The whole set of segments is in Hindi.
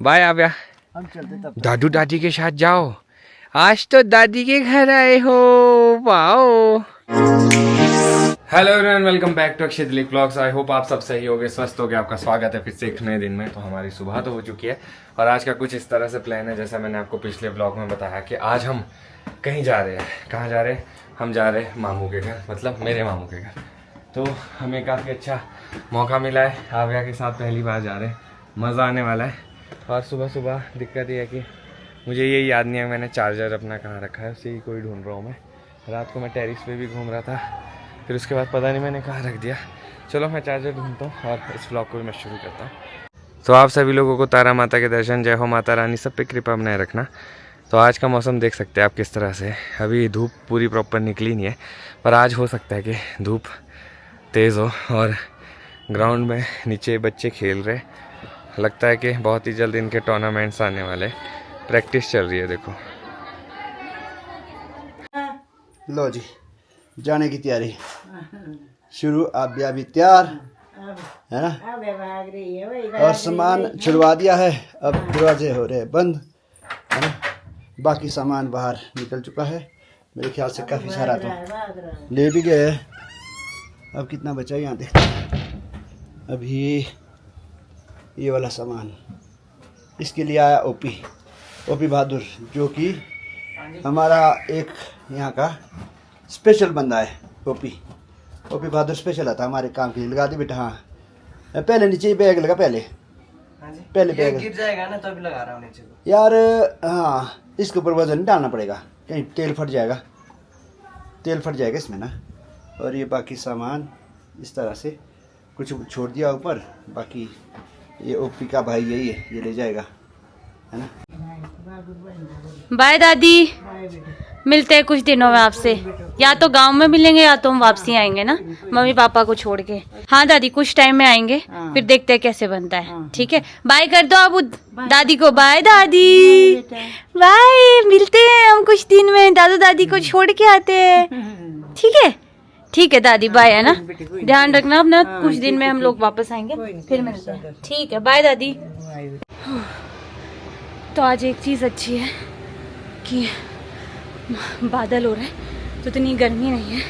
बाय आव्या। हम चलते तब। दादू दादी के साथ जाओ, आज तो दादी के घर आए हो। Wow. Hello everyone, welcome back to Akshay Dilip vlogs. I hope आप सब सही होगे, स्वस्थ होगे। आपका स्वागत है फिर से एक नए दिन में। तो हमारी सुबह तो हो चुकी है और आज का कुछ इस तरह से प्लान है, जैसा मैंने आपको पिछले व्लॉग में बताया कि आज हम कहीं जा रहे हैं। कहाँ जा रहे हैं? हम जा रहे हैं मामू के घर, मतलब मेरे मामू के घर। तो हमें काफ़ी अच्छा मौका मिला है, आव्या के साथ पहली बार जा रहे हैं, मज़ा आने वाला है। और सुबह सुबह दिक्कत ये है कि मुझे ये याद नहीं है मैंने चार्जर अपना कहाँ रखा है, उसी को ही ढूंढ रहा हूँ मैं। रात को मैं टेरिस पे भी घूम रहा था, फिर उसके बाद पता नहीं मैंने कहाँ रख दिया। चलो मैं चार्जर ढूंढता हूँ और इस व्लॉग को भी मैं शुरू करता हूँ। तो आप सभी लोगों को तारा माता के दर्शन, जय हो माता रानी, सब पे कृपा बनाए रखना। तो आज का मौसम देख सकते हैं आप किस तरह से। अभी धूप पूरी प्रॉपर निकली नहीं है, पर आज हो सकता है कि धूप तेज़ हो। और ग्राउंड में नीचे बच्चे खेल रहे, लगता है कि बहुत ही जल्द इनके टूर्नामेंट्स आने वाले। प्रैक्टिस चल रही है, देखो। लो जी, जाने की तैयारी शुरू। आप भी तैयार है ना? और सामान छुड़वा दिया है, अब दरवाजे हो रहे बंद है ना? बाकी सामान बाहर निकल चुका है, मेरे ख्याल से काफ़ी सारा तो ले भी गए। अब कितना बचा यहाँ देखते हैं। अभी ये वाला सामान इसके लिए आया ओपी बहादुर, जो कि हमारा एक यहाँ का स्पेशल बंदा है। ओपी बहादुर स्पेशल आता हमारे काम के लिए। लगा दी बेटा। हाँ, पहले नीचे बैग लगा, पहले बैग गिर जाएगा ना, तो अभी लगा रहा हूँ नीचे को। यार हाँ, इसके ऊपर वजन डालना पड़ेगा, कहीं तेल फट जाएगा इसमें ना। और ये बाकी सामान इस तरह से कुछ छोड़ दिया ऊपर, बाकी ये ओपी का भाई यही है, ये ले जाएगा, है ना। बाय दादी, मिलते हैं कुछ दिनों में आपसे। या तो गांव में मिलेंगे या तो हम वापसी आएंगे ना, मम्मी पापा को छोड़ के। हाँ दादी, कुछ टाइम में आएंगे, फिर देखते हैं कैसे बनता है। ठीक है, बाय कर दो आप दादी को। बाय दादी, बाय। मिलते हैं हम कुछ दिन में, दादू दादी को छोड़ के आते हैं। ठीक है दादी, बाय, है ना। ध्यान रखना अपना, कुछ दिन में हम लोग वापस आएंगे, फिर मिलते हैं। ठीक है, बाय दादी। तो आज एक चीज़ अच्छी है कि बादल हो रहा है, तो इतनी गर्मी नहीं है।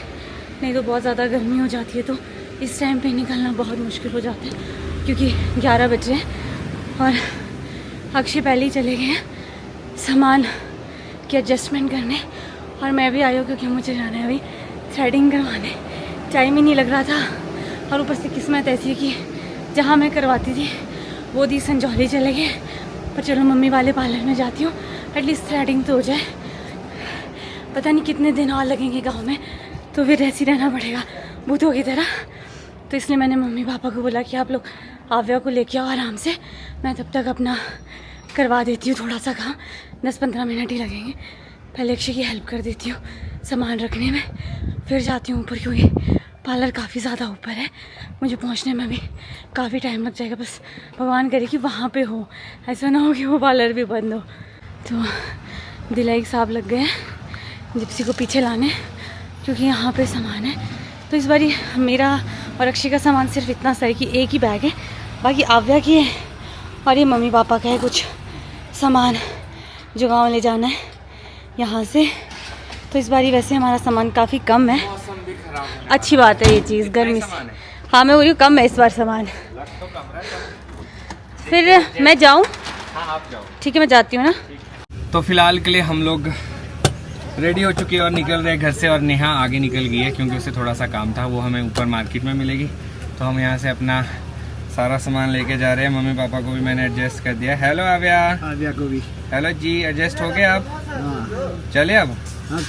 नहीं तो बहुत ज़्यादा गर्मी हो जाती है, तो इस टाइम पे निकलना बहुत मुश्किल हो जाता है, क्योंकि 11 बज रहे हैं और अक्षय पहले ही चले गए हैं सामान की एडजस्टमेंट करने। और मैं भी आई हूँ क्योंकि मुझे जाना है अभी थ्रेडिंग करवाने। टाइम ही नहीं लग रहा था, और ऊपर से किस्मत ऐसी है कि जहाँ मैं करवाती थी वो दी संजौली चले गए। पर चलो मम्मी वाले पार्लर में जाती हूँ, एटलीस्ट थ्रेडिंग तो हो जाए। पता नहीं कितने दिन और लगेंगे गांव में, तो फिर ऐसे ही रहना पड़ेगा भूतों की तरह। तो इसलिए मैंने मम्मी पापा को बोला कि आप लोग आव्या को लेके आओ आराम से, मैं तब तक अपना करवा देती हूँ थोड़ा सा काम। 10-15 मिनट ही लगेंगे। पहले अक्षय की हेल्प कर देती हूँ सामान रखने में, फिर जाती हूँ ऊपर, क्योंकि पार्लर काफ़ी ज़्यादा ऊपर है, मुझे पहुंचने में भी काफ़ी टाइम लग जाएगा। बस भगवान करे कि वहाँ पे हो, ऐसा ना हो कि वो पार्लर भी बंद हो। तो दिलाई साहब लग गए हैं जिप्सी को पीछे लाने, क्योंकि यहाँ पे सामान है। तो इस बारी मेरा और अक्षय का सामान सिर्फ इतना सा है कि एक ही बैग है, बाकी आव्या की है और ये मम्मी पापा का है कुछ सामान जो गाँव ले जाना है यहाँ से। तो इस बारी वैसे हमारा सामान काफ़ी कम है, अच्छी बात है ये चीज़, गर्मी से। हाँ, मैं बोली कम है इस बार सामान। फिर मैं जाऊँ? हाँ आप जाओ। ठीक है, मैं जाती हूँ ना। तो फिलहाल के लिए हम लोग रेडी हो चुके हैं और निकल रहे हैं घर से। और नेहा आगे निकल गई है क्योंकि उसे थोड़ा सा काम था, वो हमें ऊपर मार्केट में मिलेगी। तो हम यहाँ से अपना सारा सामान लेके जा रहे हैं। मम्मी पापा को भी मैंने एडजस्ट कर दिया। हेलो आव्या को भी हेलो जी, एडजस्ट हो गए आप? हाँ चले अब? हाँ,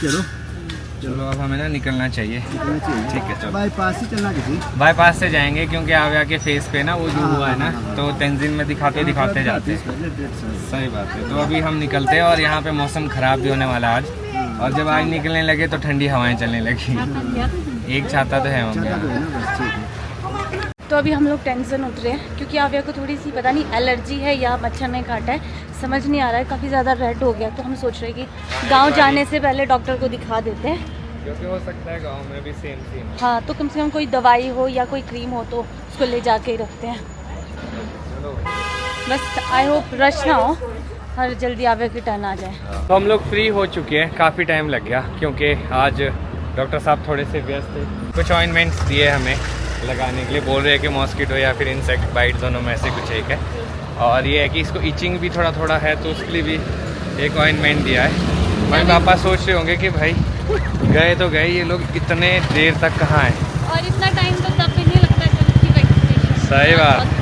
चलो अब हमें ना निकलना चाहिए। ठीक है, चलो। बाईपास ही चलना किसी। बाईपास से जाएंगे क्योंकि आव्या के फेस पे ना वो जो हुआ है ना, तो तेंजिन में दिखाते जाते हैं। सही बात है। तो अभी हम निकलते हैं और यहाँ पे मौसम ख़राब भी होने वाला आज। और जब आज निकलने लगे तो ठंडी हवाएं चलने लगी। एक छाता तो है मम्मी। तो अभी हम लोग टेंशन उतरे हैं, क्योंकि आव्या को थोड़ी सी पता नहीं एलर्जी है या मच्छर ने काटा है, समझ नहीं आ रहा है। काफ़ी ज़्यादा रेड हो गया, तो हम सोच रहे हैं कि गांव जाने से पहले डॉक्टर को दिखा देते हैं, क्योंकि हो सकता है गांव में भी सेम। हाँ, तो कम से कम कोई दवाई हो या कोई क्रीम हो तो उसको ले जाके ही रखते हैं। बस आई होप रश ना हो और जल्दी आवे की टर्न आ जाए। तो हम लोग फ्री हो चुके हैं, काफ़ी टाइम लग गया क्योंकि आज डॉक्टर साहब थोड़े से व्यस्त थे। कुछ ऑइंटमेंट्स दिए हमें लगाने के लिए, बोल रहे हैं कि मॉस्किटो या फिर इंसेक्ट बाइट दोनों में से कुछ एक है। और ये है कि इसको इचिंग भी थोड़ा थोड़ा है, तो उसके लिए भी एक ऑइंटमेंट दिया है। मम्मी पापा सोच रहे होंगे कि भाई गए तो गए, ये लोग इतने देर तक कहाँ हैं। और इतना टाइम तो तब भी नहीं लगता जब उसकी वैक्सीनेशन। सही बात,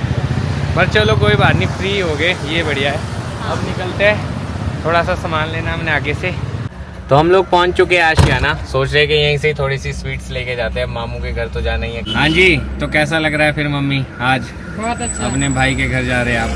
पर चलो कोई बात नहीं, फ्री हो गए, ये बढ़िया है। अब निकलते हैं, थोड़ा सा सामान लेना हमने आगे से। तो हम लोग पहुंच चुके हैं आशियाना, सोच रहे हैं कि यहीं से थोड़ी सी स्वीट्स लेके जाते हैं, मामू के घर तो जाना ही है। हाँ जी, तो कैसा लग रहा है फिर मम्मी आज? बहुत अच्छा, अपने भाई के घर जा रहे हैं आप?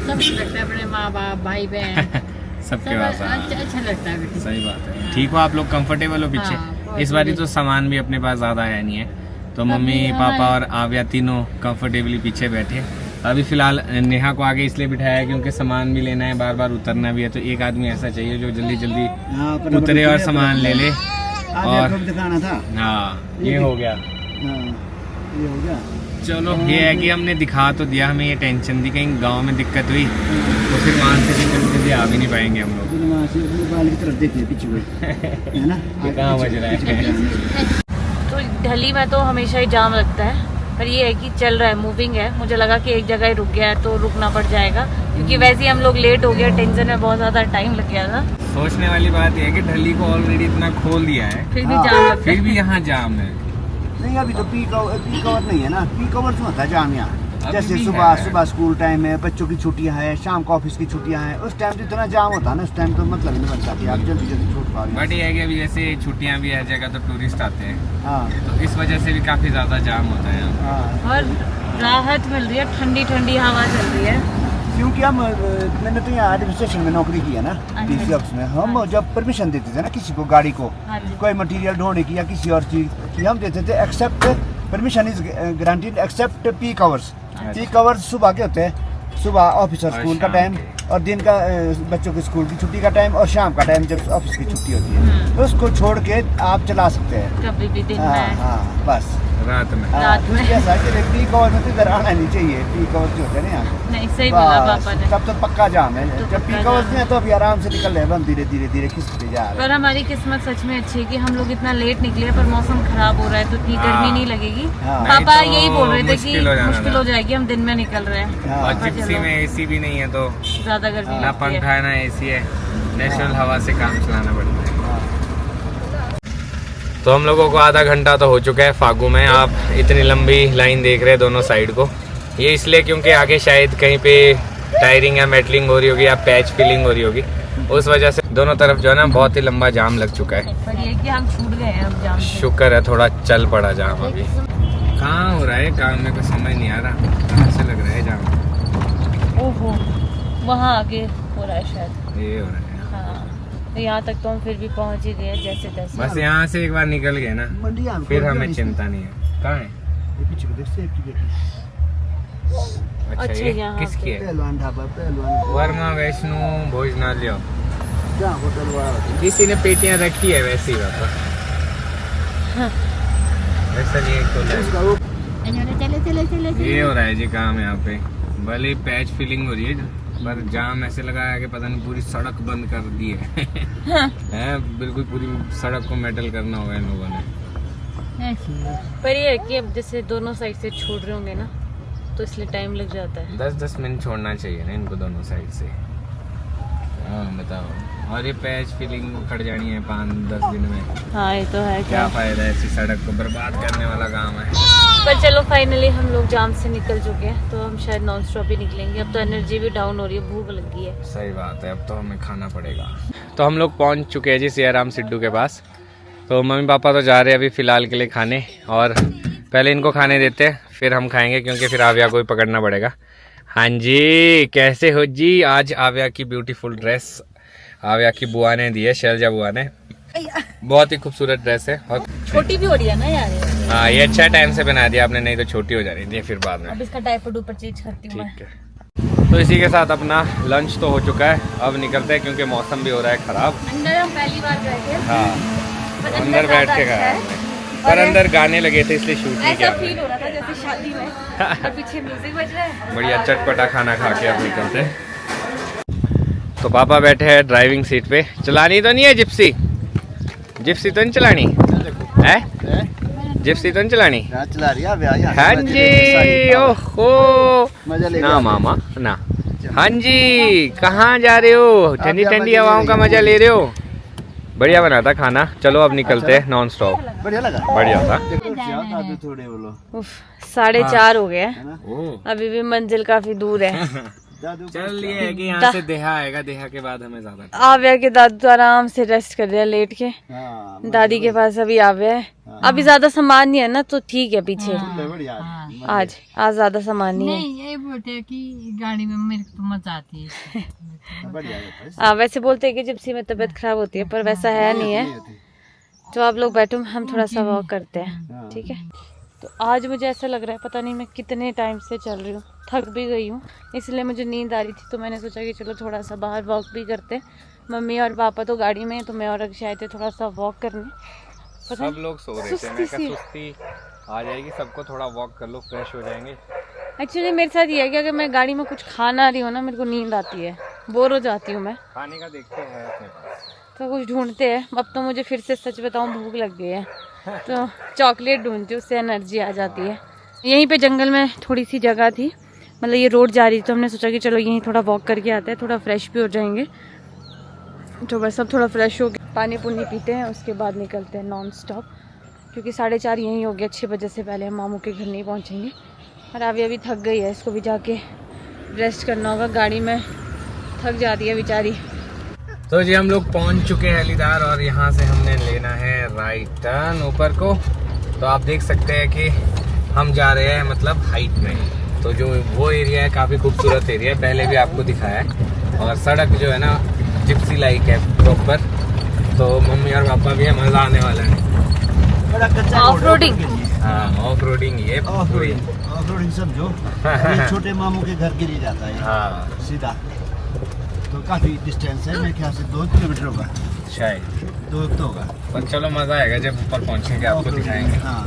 सब लगता है, अपने माँ बाप भाई बहन सबके पास अच्छा लगता है बेटी। सही बात है। ठीक हो आप लोग, कंफर्टेबल हो पीछे? हाँ, इस बार तो सामान भी अपने पास ज़्यादा है नहीं है, तो मम्मी पापा और आव्या तीनों कंफर्टेबली पीछे बैठे। अभी फिलहाल नेहा को आगे इसलिए बिठाया है क्योंकि सामान भी लेना है, बार बार उतरना भी है, तो एक आदमी ऐसा चाहिए जो जल्दी जल्दी उतरे और सामान ले ले। और दिखाना था। हाँ, ये हो गया। ये हो गया। चलो, ये है कि हमने दिखा तो दिया, हमें ये टेंशन थी कहीं गांव में दिक्कत हुई तो फिर वहाँ से जल्दी आ भी नहीं पाएंगे हम लोग। वहाँ से मोबाइल की तरफ देखिए पीछे है ना, ये कहाँ बज रहा है? तो दिल्ली में तो हमेशा ही जाम लगता है, पर ये है कि चल रहा है, मूविंग है। मुझे लगा कि एक जगह ही रुक गया है तो रुकना पड़ जाएगा, क्योंकि वैसे ही हम लोग लेट हो गए, टेंशन में बहुत ज़्यादा टाइम लग गया था। सोचने वाली बात यह है कि दिल्ली को ऑलरेडी इतना खोल दिया है, फिर भी जाम लगता है। फिर भी यहाँ जाम है। नहीं, अभी तो पीक आवर नहीं है ना, पीक आवर में होता है जाम यहाँ। जैसे भी सुबह स्कूल टाइम है, बच्चों की छुट्टियां हैं, शाम को ऑफिस की छुट्टियां हैं, उस टाइम तो इतना जाम होता है ना, उस टाइम तो मतलब ही नहीं बनता कि आप जल्दी जल्दी छूट पा रहे बट ये है कि अभी जैसे छुट्टियां भी हर जगह तो टूरिस्ट आते हैं, हैं। हाँ तो इस वजह से भी काफ़ी ज़्यादा जाम होता है यहाँ। हाँ, और राहत मिल रही है, ठंडी ठंडी हवा चल रही है। क्योंकि हम मैंने तो यहाँ एडमिनिस्ट्रेशन में नौकरी की है ना, अच्छा। डीसी ऑफिस में। हम जब परमिशन देते थे ना किसी को, गाड़ी को हाँ जी। कोई मटेरियल ढोने की या किसी और चीज़ की, हम देते थे except permission is guaranteed except peak hours. Peak hours सुबह के होते हैं, सुबह ऑफिस और और स्कूल का शाम टाइम, और दिन का बच्चों के स्कूल की छुट्टी का टाइम, और शाम का टाइम जब ऑफिस की छुट्टी होती है, तो उसको छोड़ के आप चला सकते हैं। कभी भी दिन हाँ में हाँ, बस रात में। हाँ, रात में। ऐसा है कि पीक आवर में तो इधर आना नहीं चाहिए, पीक आवर जो होते हैं ना यहाँ, नहीं, सही बोला बस, पापा ने। तब तो पक्का जाम है। तो जब पक्का पीक आवर्स जाम में है तो अभी आराम से निकल रहे हैं, हम धीरे धीरे धीरे खिसकते जा रहे पर हमारी किस्मत सच में अच्छी है कि हम लोग इतना लेट निकले, पर मौसम खराब हो रहा है तो इतनी हाँ। गर्मी नहीं लगेगी। हाँ। पापा नहीं तो यही बोल रहे थे कि मुश्किल हो जाना मुश्किल था। हो जाएगी, हम दिन में निकल रहे हैं, हैं। हाँ, और हाँ, जिप्सी चलो। में एसी भी नहीं है, तो ज्यादा गर्मी ना लगती पंखा है। है ना एसी है, नेचुरल हवा से काम चलाना पड़ता है। तो हम लोगों को आधा घंटा तो हो चुका है फागू में। आप इतनी लंबी लाइन देख रहे हैं दोनों साइड को, ये इसलिए क्योंकि आगे शायद कहीं पे टायरिंग या मेटलिंग हो रही होगी या पैच फिलिंग हो रही होगी, उस वजह से दोनों तरफ जो है ना बहुत ही लंबा जाम लग चुका है। पर ये कि हम छूट गए हैं अब जाम से। शुक्र है थोड़ा चल पड़ा जाम। अभी कहाँ हो रहा है काम में कुछ समझ नहीं आ रहा, कहाँ से लग रहा है जाम? ओहो, वहाँ आगे हो रहा है शायद। ये हो रहा है, हाँ, तो यहाँ तक तो हम फिर भी पहुँच ही गए जैसे तैसे। बस यहाँ से एक बार निकल गए ना मंडी आम फिर खोल हमें दिया चिंता नहीं है। कहाँ है? ये पीछे को देख, सेफ्टी गेट। अच्छा, अच्छा, ये यहाँ किसकी है? पहलवान ढाबा, पहलवान वर्मा वैष्णो भोजनालय। जहाँ होटल वाला होता है। किसी ने पेटियां रखी है वैसे ही बाबा। वैसा नहीं है खोला है। इसका वो चले ये हो रहा है जी काम यहाँ पे, भले पैच फिलिंग हो रही है पर जाम ऐसे लगा है कि पता नहीं पूरी सड़क बंद कर दी है। बिल्कुल पूरी सड़क को मेटल करना होगा इन लोगों ने। पर ये है कि अब जैसे दोनों साइड से छोड़ रहे होंगे ना, तो इसलिए टाइम लग जाता है। 10-10 मिनट छोड़ना चाहिए ना इनको दोनों साइड से। हाँ बताओ, और ये पैच फिलिंग खड़ जानी है 5-10 दिन में, हाँ ये तो है। क्या फायदा है? ऐसी सड़क को बर्बाद करने वाला काम है। पर चलो फाइनली हम लोग जाम से निकल चुके हैं, तो हम शायद नॉन स्टॉप ही निकलेंगे। अब तो एनर्जी भी डाउन हो रही है, भूख लगी है। सही बात है, अब तो हमें खाना पड़ेगा। तो हम लोग पहुंच चुके हैं जी सियाराम सिद्धू के पास। तो मम्मी पापा तो जा रहे हैं अभी फ़िलहाल के लिए खाने, और पहले इनको खाने देते हैं फिर हम खाएंगे, क्योंकि फिर आव्या को ही पकड़ना पड़ेगा। हाँ जी, कैसे हो जी? आज आव्या की ब्यूटीफुल ड्रेस आव्या की बुआ ने दी है, शैलजा बुआ ने। बहुत ही खूबसूरत ड्रेस है, और छोटी भी हो रही है ना यार ये। हाँ ये अच्छा टाइम से बना दिया आपने, नहीं तो छोटी हो जा रही थी फिर बाद में। अब इसका डायपर ऊपर चेंज करती हूँ मैं। ठीक है, तो इसी के साथ अपना लंच तो हो चुका है, अब निकलते हैं क्योंकि मौसम भी हो रहा है ख़राब। अंदर हम पहली बार गए थे, हाँ, पर अंदर बैठ ज़्यादा के अच्छा खाया है। हमने। पर अंदर गाने लगे थे इसलिए शूट नहीं ऐसा किया फील हो रहा था जैसे शादी में और पीछे म्यूजिक बज रहा है। बढ़िया चटपटा खाना खा के अब निकलते हैं। तो पापा बैठे हैं ड्राइविंग सीट पे। चलानी तो नहीं है जिप्सी? जिप्सी तो नहीं चलानी है? जिप्सी तो नहीं चलानी? चला रही है हाँ जी। ओहो ना मामा ना। हाँ जी कहाँ जा रहे हो? ठंडी ठंडी हवाओं का मजा ले रहे हो? बढ़िया बना था खाना। चलो अब निकलते हैं नॉन स्टॉप। बढ़िया लगा, बढ़िया था। थोड़े बोलो। 4:30 हो गए, ओह अभी भी मंजिल काफी दूर है। चल ये है कि यहाँ से देहा आएगा, देहा के बाद हमें ज्यादा। आव्या के दादू तो आराम से रेस्ट कर रहे हैं लेट के। हाँ, दादी के पास अभी आव्या है। अभी ज्यादा सामान नहीं है ना तो ठीक है पीछे। बढ़िया। आज ज्यादा सामान नहीं है। नहीं ये बोलते हैं कि गाड़ी में मेरे को तो मजा आती है। बढ़िया। वैसे बोलते हैं कि जिप्सी में तबीयत खराब होती है पर वैसा है नहीं है। तो आप लोग बैठो, हम थोड़ा सा वॉक करते हैं, ठीक है? तो आज मुझे ऐसा लग रहा है पता नहीं मैं कितने टाइम से चल रही हूँ, थक भी गई हूँ, इसलिए मुझे नींद आ रही थी। तो मैंने सोचा कि चलो थोड़ा सा बाहर वॉक भी करते हैं। मम्मी और पापा तो गाड़ी में, तो मैं और अक्षय आए थे थोड़ा सा वॉक करने। सब लोग सो रहे थे, मैं कहा सुस्ती आ जाएगी सबको, थोड़ा वॉक कर लो फ्रेश हो जाएंगे। एक्चुअली मेरे साथ ये है कि अगर मैं गाड़ी में कुछ खा ना रही हूँ ना, मेरे को नींद आती है, बोर हो जाती हूँ मैं। खाने का देखते हैं अपने पास, तो कुछ ढूंढते हैं। अब तो मुझे फिर से सच बताऊँ भूख लग गई है, तो चॉकलेट ढूंढती हूँ, उससे एनर्जी आ जाती है। यहीं पे जंगल में थोड़ी सी जगह थी, मतलब ये रोड जा रही थी, तो हमने सोचा कि चलो यहीं थोड़ा वॉक करके आते हैं, थोड़ा फ्रेश भी हो जाएंगे। तो बस अब थोड़ा फ्रेश हो गए, पानी पुनी पीते हैं, उसके बाद निकलते हैं नॉन स्टॉप, क्योंकि 4:30 यहीं हो गया। 6 बजे से पहले हम मामू के घर नहीं पहुँचेंगे। और अभी थक गई है, इसको भी जाके रेस्ट करना होगा, गाड़ी में थक जाती है बेचारी। तो जी हम लोग पहुंच चुके हैं हलीदार, और यहाँ से हमने लेना है राइट टर्न ऊपर को। तो आप देख सकते हैं कि हम जा रहे हैं मतलब हाइट में। तो जो वो एरिया है काफ़ी खूबसूरत एरिया है, पहले भी आपको दिखाया है। और सड़क जो है ना जिप्सी लाइक है प्रॉपर। तो मम्मी और पापा भी है, मज़ा आने वाला है। ऑफ रोडिंग, हाँ ऑफ रोडिंग, ये ऑफ रोडिंग समझो। छोटे मामू के घर के लिए जाता है हाँ सीधा। तो काफी डिस्टेंस है, मेरे ख्याल से 2 किलोमीटर होगा शायद, 2 तो होगा। पर चलो मज़ा आएगा जब ऊपर पहुँचेंगे, आपको दिखाएंगे। हाँ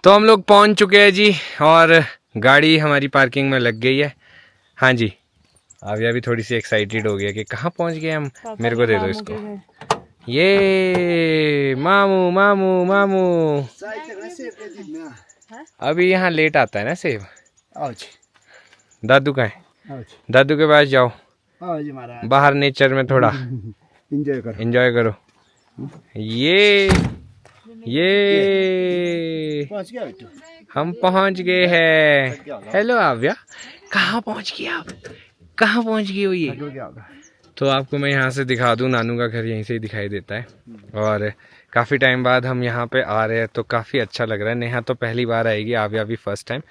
तो हम लोग पहुंच चुके हैं जी, और गाड़ी हमारी पार्किंग में लग गई है। हाँ जी अभी अभी थोड़ी सी एक्साइटेड हो गया कि कहाँ पहुंच गए हम। मेरे को दे दो इसको। ये मामू मामू मामू अभी यहाँ लेट आता है ना सेब। आओ जी, दादू का है, आओ जी, दादू के पास जाओ, आओ जी महाराज, बाहर नेचर में थोड़ा एंजॉय करो। एंजॉय करो। ये पहुंच गया बेटू। हम पहुंच गए हैं। हेलो आव्या, कहाँ पहुंच गए आप? कहाँ पहुंच गई हो ये? हो गया होगा। तो आपको मैं यहाँ से दिखा दूँ, नानू का घर यहीं से ही दिखाई देता है। और काफ़ी टाइम बाद हम यहाँ पे आ रहे हैं तो काफ़ी अच्छा लग रहा है। नेहा तो पहली बार आएगी, आव्या भी फर्स्ट टाइम।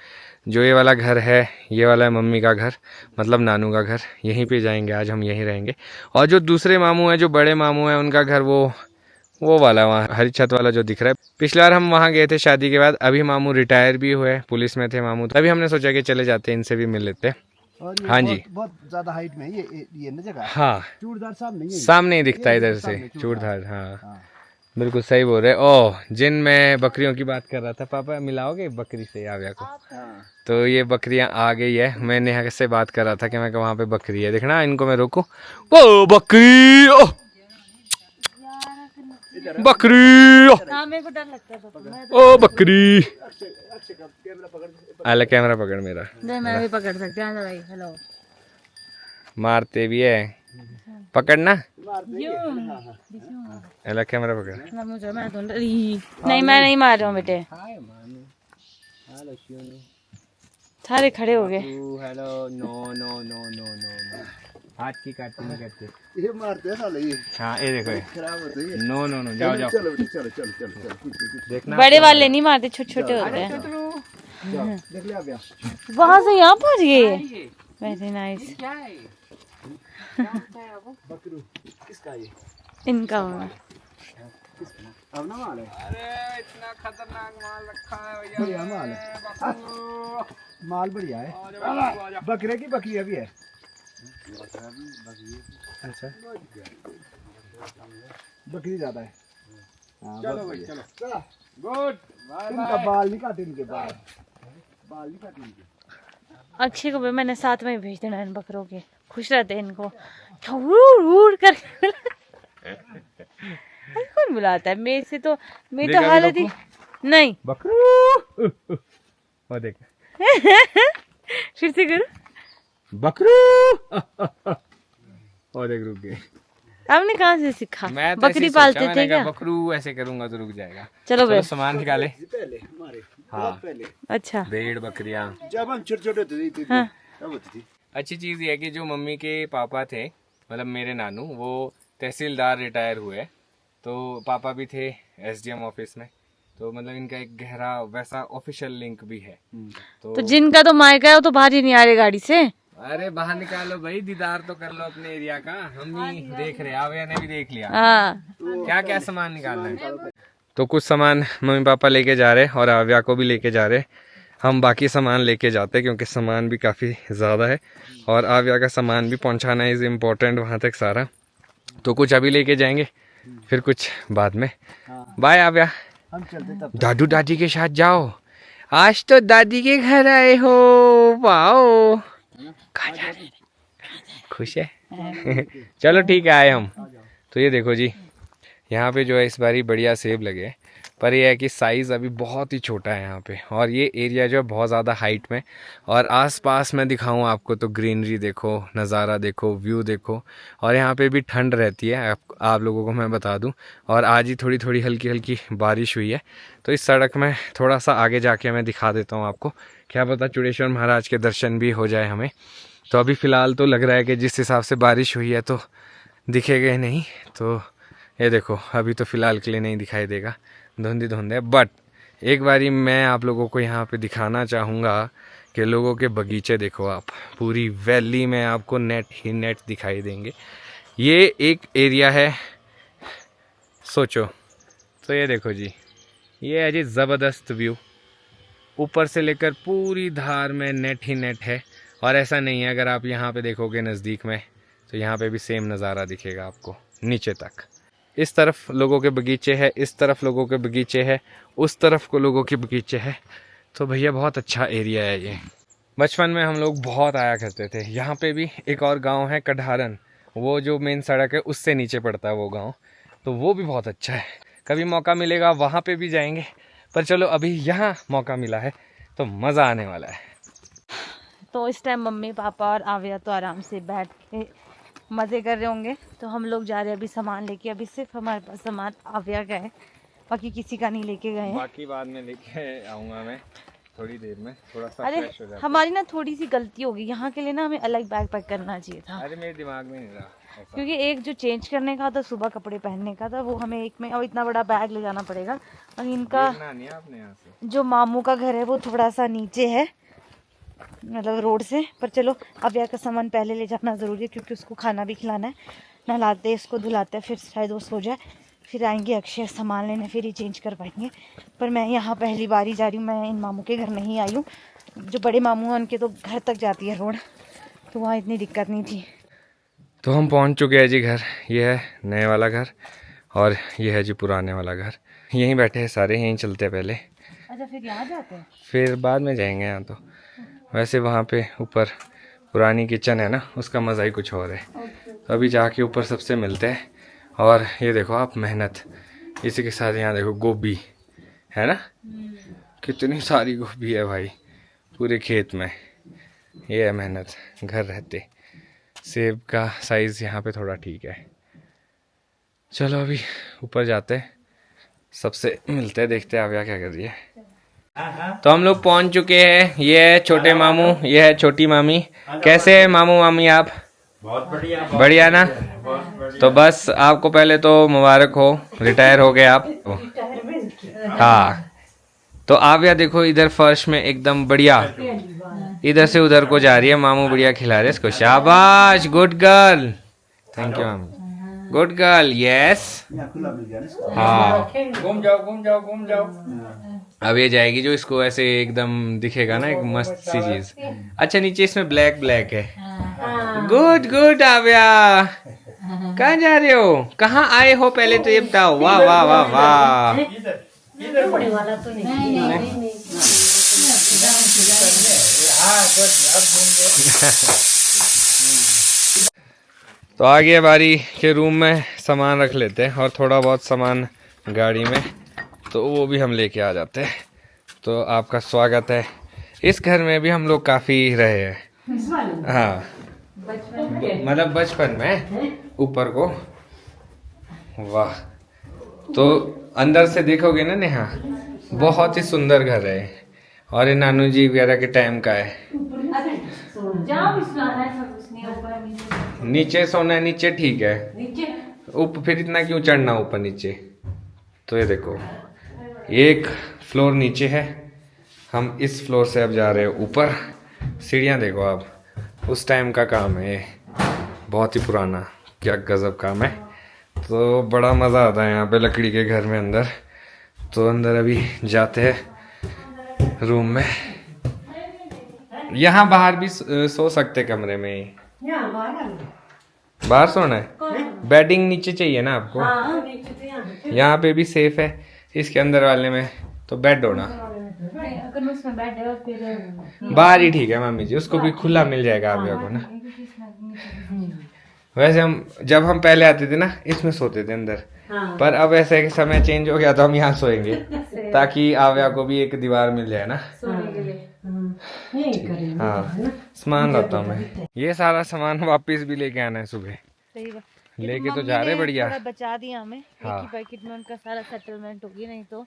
जो ये वाला घर है, ये वाला है मम्मी का घर, मतलब नानू का घर। यहीं पे जाएंगे आज हम, यहीं रहेंगे। और जो दूसरे मामू हैं, जो बड़े मामू हैं, उनका घर वो वाला वहाँ हरी छत वाला जो दिख रहा है। पिछली बार हम वहाँ गए थे शादी के बाद। अभी मामू रिटायर भी हुए, पुलिस में थे मामू। तो अभी हमने सोचा कि चले जाते हैं, इनसे भी मिल लेते हैं। और ये हाँ जी, बहुत ज्यादा हाइट में है ये ना जगह। हाँ चूड़दार सामने ही है। सामने ही दिखता है इधर से चूड़धार। हाँ बिल्कुल सही बोल रहे। ओह, जिन मैं बकरियों की बात कर रहा था, पापा मिलाओगे बकरी से आव्या को? तो ये बकरियां आ गई है। मैं नेहा से बात कर रहा था कि मैं वहाँ पे बकरी है, देखना इनको मैं रोकूं। ओ बकरी, ओ बकरी, मेरे को डर लगता है। ओ बकरी, आला कैमरा पकड़ मेरा। मैं भी पकड़ सकती हूँ भाई। हेलो, मारते भी है, पकड़ना। आला कैमरा पकड़। मुझे मैं तो नहीं, मैं नहीं मार रहा हूँ बेटे। सारे खड़े हो गए। Hello, no no no no no, हाथ की काटती नहीं करते। ये मारते हैं साले ये। हाँ ये देखो, खराब होते हैं। नो नो नो, जाओ जाओ। चलो चलो चलो चलो देखना, बड़े वाले नहीं मारते, छोटे छोटे होते हैं। देख लिया गया। वहां से यहाँ पहुंच गए। Very nice. बकरू किसका ये? इनका होगा। अब ना माल है। अरे इतना खतरनाक माल रखा है भैया। बढ़िया माल है, माल बढ़िया है। बकरे की बकरियां भी है। अच्छा, बकरी ज्यादा है। चलो भाई चलो गुड। इनका बाल नहीं काटे, इनके बाल नहीं काटे इनके। अक्षय को भी मैंने साथ में भेज देना इन बकरों के, खुश रहते हैं इनको उड़ कर। कौन बुलाता है मेरे से, तो मेरी तो हालत ही नहीं। बकरू और देख फिर से करो बकरू और देख रुक गए। आपने कहाँ से सीखा? मैं तो बकरी पालते थे क्या? बकरू ऐसे करूंगा तो रुक जाएगा। चलो सामान निकाले। पहले हमारे हाँ। बहुत पहले अच्छा भेड़ बकरियां जब हम छोटे छोटे थे हाँ। तब होती थी। अच्छी चीज़ ये है कि जो मम्मी के पापा थे, मतलब मेरे नानू, वो तहसीलदार रिटायर हुए, तो पापा भी थे एसडीएम ऑफिस में, तो मतलब इनका एक गहरा वैसा ऑफिशियल लिंक भी है। तो जिनका तो मायका है वो तो बाहर ही नहीं आ रहे गाड़ी से। अरे बाहर निकालो भाई, दीदार तो कर लो अपने एरिया का। हम भी देख रहे, आविया ने भी देख लिया हाँ क्या क्या सामान निकालना है। तो कुछ सामान मम्मी पापा लेके जा रहे और आविया को भी लेके जा रहे। हम बाकी सामान लेके जाते क्योंकि सामान भी काफ़ी ज़्यादा है और आविया का सामान भी पहुंचाना इज़ इम्पोर्टेंट वहाँ तक सारा। तो कुछ अभी लेके जाएंगे, फिर कुछ बाद में। बाय आविया। हम चलते तब। दादू दादी के साथ जाओ, आज तो दादी के घर आए हो। वाओ, कहाँ जा रहे हैं? खुश है? चलो ठीक है, आए हम। तो ये देखो जी, यहाँ पे जो है इस बारी बढ़िया सेब लगे, पर यह है कि साइज़ अभी बहुत ही छोटा है यहाँ पे, और ये एरिया जो है बहुत ज़्यादा हाइट में। और आसपास मैं दिखाऊँ आपको तो ग्रीनरी देखो, नज़ारा देखो, व्यू देखो, और यहाँ पे भी ठंड रहती है, आप लोगों को मैं बता दूँ। और आज ही थोड़ी थोड़ी हल्की हल्की बारिश हुई है, तो इस सड़क में थोड़ा सा आगे जाके मैं दिखा देता हूँ आपको, क्या पता चूड़ेश्वर महाराज के दर्शन भी हो जाए हमें। तो अभी फ़िलहाल तो लग रहा है कि जिस हिसाब से बारिश हुई है तो दिखेगा ही नहीं। तो ये देखो, अभी तो फ़िलहाल के लिए नहीं दिखाई देगा, धुंध है। बट एक बारी मैं आप लोगों को यहाँ पे दिखाना चाहूँगा कि लोगों के बगीचे देखो आप, पूरी वैली में आपको नेट ही नेट दिखाई देंगे। ये एक एरिया है, सोचो। तो ये देखो जी, ये है जी ज़बरदस्त व्यू, ऊपर से लेकर पूरी धार में नेट ही नेट है। और ऐसा नहीं है, अगर आप यहाँ पे देखोगे नज़दीक में तो यहाँ पे भी सेम नज़ारा दिखेगा आपको नीचे तक। इस तरफ लोगों के बगीचे है, इस तरफ लोगों के बगीचे है, उस तरफ को लोगों के बगीचे है। तो भैया बहुत अच्छा एरिया है ये। बचपन में हम लोग बहुत आया करते थे। यहाँ पे भी एक और गांव है कढ़ारन, वो जो मेन सड़क है उससे नीचे पड़ता है वो गांव, तो वो भी बहुत अच्छा है। कभी मौका मिलेगा वहाँ पे भी जाएंगे, पर चलो अभी यहाँ मौका मिला है तो मज़ा आने वाला है। तो इस टाइम मम्मी पापा और आविया तो आराम से बैठ के मज़े कर रहे होंगे। तो हम लोग जा रहे हैं अभी सामान लेके। अभी सिर्फ हमारे पास सामान आविया का है, बाकी किसी का नहीं लेके गए हैं। बाकी बाद में लेके आऊँगा मैं थोड़ी देर में, थोड़ा सा अरे फ्रेश हो जाता। हमारी ना थोड़ी सी गलती होगी, यहाँ के लिए ना हमें अलग बैग पैक करना चाहिए था। अरे मेरे दिमाग में नहीं रहा ऐसा। क्योंकि एक जो चेंज करने का था, सुबह कपड़े पहनने का था, वो हमें एक में, और इतना बड़ा बैग ले जाना पड़ेगा। और इनका देखना नहीं है आपने यहाँ से। जो मामू का घर है वो थोड़ा सा नीचे है, मतलब रोड से। पर चलो आविया का सामान पहले ले जाना ज़रूरी है, क्योंकि उसको खाना भी खिलाना है। नहलाते इसको धुलाते, फिर शायद वो सो जाए, फिर आएंगे अक्षय सामान लेने, फिर ही चेंज कर पाएंगे। पर मैं यहाँ पहली बार ही जा रही हूँ, मैं इन मामू के घर नहीं आई हूँ। जो बड़े मामू हैं उनके तो घर तक जाती है रोड, तो वहाँ इतनी दिक्कत नहीं थी। तो हम पहुँच चुके हैं जी घर। ये है नए वाला घर और ये है जी पुराने वाला घर। यहीं बैठे हैं सारे, यहीं चलते हैं पहले, अच्छा फिर यहाँ जाते हैं, फिर बाद में जाएंगे यहाँ। तो वैसे वहाँ पे ऊपर पुरानी किचन है ना, उसका मज़ा ही कुछ और है। तो अभी जाके ऊपर सबसे मिलते हैं। और ये देखो आप, मेहनत इसी के साथ। यहाँ देखो गोभी है ना, कितनी सारी गोभी है भाई पूरे खेत में। ये है मेहनत घर रहते। सेब का साइज़ यहाँ पे थोड़ा ठीक है। चलो अभी ऊपर जाते हैं, सबसे मिलते हैं, देखते हैं आविया क्या कर रही है। तो हम लोग पहुंच चुके हैं। ये है छोटे मामू, ये है छोटी मामी। कैसे है मामू मामी आप? बहुत बढ़िया, बढ़िया ना? तो बस आपको पहले तो मुबारक हो, रिटायर हो गए आप। हाँ, तो आविया देखो इधर फर्श में एकदम बढ़िया, इधर से उधर को जा रही है। मामू बढ़िया खिला रहे इसको, शाबाश, गुड गर्ल। थैंक यू मामी, गुड गर्ल, यस। हाँ, घूम जाओ घूम जाओ घूम जाओ। अब ये जाएगी जो इसको ऐसे एकदम दिखेगा ना, एक मस्त सी चीज। अच्छा नीचे इसमें ब्लैक ब्लैक है। गुड गुड आविया, कहाँ जा रहे हो, कहाँ आए हो, पहले तो ये बताओ। वाह वाह वाह वाह। तो आगे बारी के रूम में सामान रख लेते हैं और थोड़ा बहुत सामान गाड़ी में, तो वो भी हम लेके आ जाते हैं। तो आपका स्वागत है। इस घर में भी हम लोग काफ़ी रहे हैं। हाँ, मतलब बचपन में ऊपर को। वाह, तो अंदर से देखोगे ना नेहा, बहुत ही सुंदर घर है और ये नानू जी वगैरह के टाइम का है। नीचे सोना है, नीचे ठीक है, ऊपर फिर इतना क्यों चढ़ना ऊपर नीचे। तो ये देखो, एक फ्लोर नीचे है, हम इस फ्लोर से अब जा रहे हैं ऊपर। सीढ़ियाँ देखो आप, उस टाइम का काम है ये, बहुत ही पुराना, क्या गजब काम है। तो बड़ा मज़ा आता है यहाँ पे लकड़ी के घर में अंदर। तो अंदर अभी जाते हैं रूम में। यहाँ बाहर भी सो सकते कमरे में ही। बाहर सोना है, बेडिंग नीचे चाहिए ना आपको। यहाँ पे भी सेफ है, इसके अंदर वाले में तो बेड होना। बाहर ही ठीक है मम्मी जी, उसको भी खुला मिल जाएगा आप लोगों को ना। वैसे हम जब हम पहले आते थे ना, इसमें सोते थे अंदर, पर अब ऐसे कि समय चेंज हो गया तो हम यहाँ सोएंगे, ताकि आव्या को भी एक दीवार मिल जाए ना। हाँ, सामान लाता हूँ मैं। ये सारा सामान वापस भी लेके आना है सुबह। लेके तो जा रहे बढ़िया। बचा दिया हमें, हाँ। एक ही पैकेट में उनका सारा सेटलमेंट होगी, नहीं तो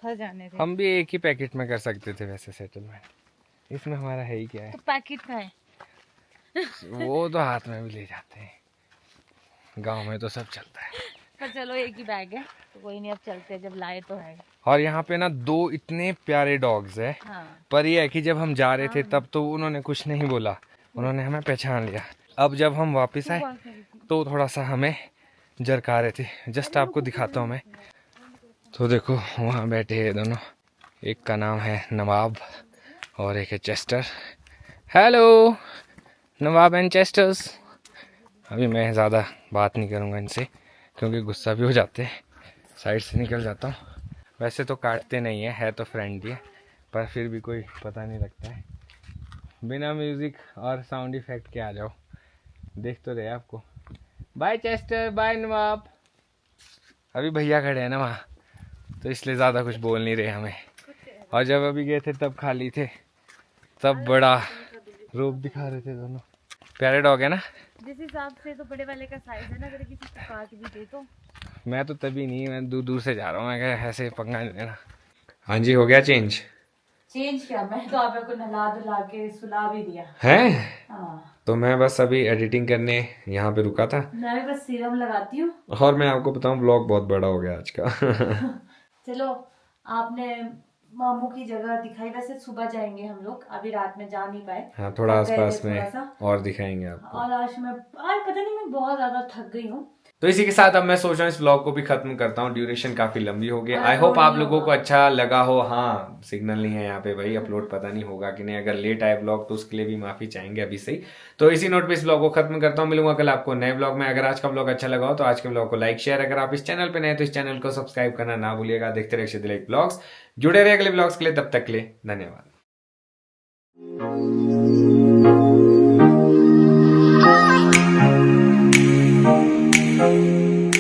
फंस जाने थे। हम भी एक ही पैकेट में कर सकते थे वैसे सेटलमेंट। इसमें हमारा है ही क्या है। तो पैकेट का है, वो तो हाथ में भी ले जाते हैं, गांव में तो सब चलता है। पर चलो एक ही बैग है तो कोई नहीं, अब चलते हैं, जब लाए तो है। और यहाँ पे ना 2 इतने प्यारे डॉग्स है। हाँ। पर ये है कि जब हम जा रहे थे तब तो उन्होंने कुछ नहीं बोला, उन्होंने हमें पहचान लिया। अब जब हम वापस आए तो थोड़ा सा हमें जरका रहे थे। जस्ट आपको दिखाता हूँ मैं। तो देखो वहाँ बैठे हैं दोनों, एक का नाम है नवाब और एक है Chester. Hello Nawab and Chesters. अभी मैं ज़्यादा बात नहीं करूँगा इनसे क्योंकि गुस्सा भी हो जाते हैं, साइड से निकल जाता हूँ। वैसे तो काटते नहीं है तो फ्रेंडली है, पर फिर भी कोई पता नहीं लगता है। बिना म्यूज़िक और साउंड इफेक्ट के आ जाओ, देख तो रहे आपको। बाय चेस्टर, बाय नवाब। अभी भैया खड़े हैं ना वहाँ, तो इसलिए ज़्यादा कुछ बोल नहीं रहे हमें। और जब अभी गए थे तब खाली थे, तब बड़ा रूप दिखा रहे थे दोनों। प्यारे डॉग है ना। जिस हिसाब से तो बड़े वाले का साइज है ना, अगर किसी को काट भी दे तो। मैं तो तभी नहीं, मैं दूर दूर से जा रहा हूँ, मैं क्या ऐसे पंगा नहीं लेना। हाँ जी, हो गया चेंज। चेंज किया, मैं तो आप को नहला धुला के सुला भी दिया है। हाँ। तो मैं बस अभी एडिटिंग करने यहाँ पे रुका था। मैं भी बस सीरम लगाती हूँ। और मैं आपको बताऊँ, ब्लॉग बहुत बड़ा हो गया आज का। चलो, आपने मामू की जगह दिखाई। वैसे सुबह जाएंगे हम लोग, अभी रात में जा नहीं पाए। हाँ, थोड़ा थक गए थे आसपास में थोड़ा सा। और दिखाएंगे आपको। और आज पता नहीं, मैं बहुत ज्यादा थक गई हूँ। तो इसी के साथ अब मैं सोच रहा हूँ इस व्लॉग को भी खत्म करता हूँ। ड्यूरेशन काफी लंबी हो गई। आई होप आप लोगों को अच्छा लगा हो। हाँ, सिग्नल नहीं है यहाँ पे भाई, अपलोड पता नहीं होगा कि नहीं। अगर लेट आए व्लॉग तो उसके लिए भी माफी चाहेंगे अभी से ही। तो इसी नोट पे इस व्लॉग को खत्म करता हूँ। मिलूंगा कल आपको नए व्लॉग में। अगर आज का व्लॉग अच्छा लगा हो तो आज के व्लॉग को लाइक शेयर, अगर आप इस चैनल पे नए तो इस चैनल को सब्सक्राइब करना ना भूलिएगा। देखते रहिए ब्लॉग्स, जुड़े रहे अगले व्लॉग्स के लिए। तब तक के लिए धन्यवाद।